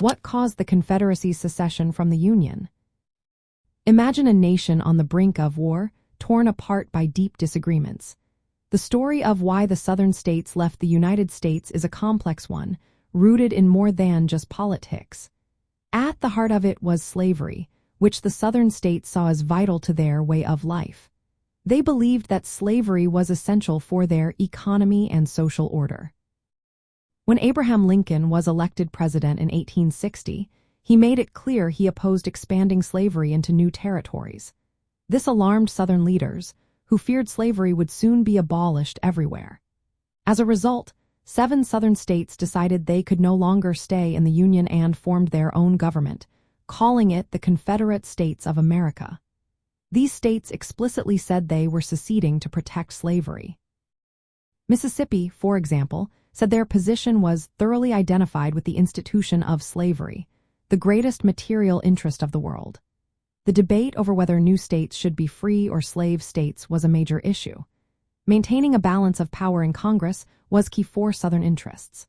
What caused the Confederacy's secession from the Union? Imagine a nation on the brink of war, torn apart by deep disagreements. The story of why the Southern states left the United States is a complex one, rooted in more than just politics. At the heart of it was slavery, which the Southern states saw as vital to their way of life. They believed that slavery was essential for their economy and social order. When Abraham Lincoln was elected president in 1860, he made it clear he opposed expanding slavery into new territories. This alarmed Southern leaders, who feared slavery would soon be abolished everywhere. As a result, 7 Southern states decided they could no longer stay in the Union and formed their own government, calling it the Confederate States of America. These states explicitly said they were seceding to protect slavery. Mississippi, for example, said their position was thoroughly identified with the institution of slavery, the greatest material interest of the world. The debate over whether new states should be free or slave states was a major issue. Maintaining a balance of power in Congress was key for Southern interests.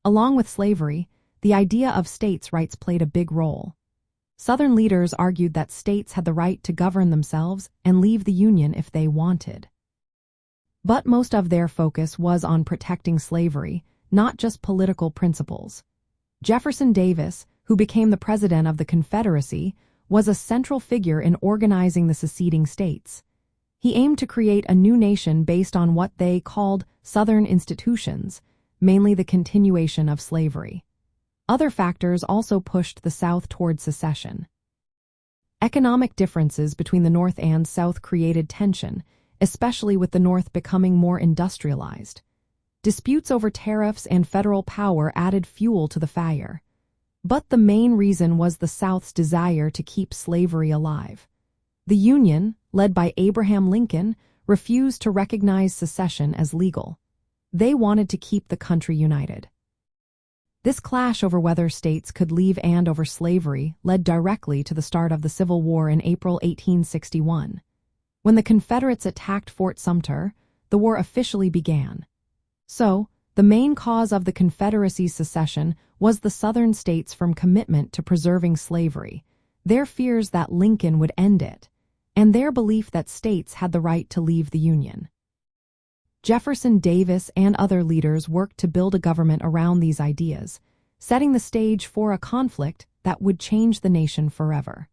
Along with slavery, the idea of states' rights played a big role. Southern leaders argued that states had the right to govern themselves and leave the Union if they wanted. But most of their focus was on protecting slavery, not just political principles. Jefferson Davis, who became the president of the Confederacy, was a central figure in organizing the seceding states. He aimed to create a new nation based on what they called Southern institutions, mainly the continuation of slavery. Other factors also pushed the South toward secession. Economic differences between the North and South created tension, especially with the North becoming more industrialized. Disputes over tariffs and federal power added fuel to the fire. But the main reason was the South's desire to keep slavery alive. The Union, led by Abraham Lincoln, refused to recognize secession as legal. They wanted to keep the country united. This clash over whether states could leave and over slavery led directly to the start of the Civil War in April 1861. When the Confederates attacked Fort Sumter, the war officially began. So, the main cause of the Confederacy's secession was the Southern states' firm commitment to preserving slavery, their fears that Lincoln would end it, and their belief that states had the right to leave the Union. Jefferson Davis and other leaders worked to build a government around these ideas, setting the stage for a conflict that would change the nation forever.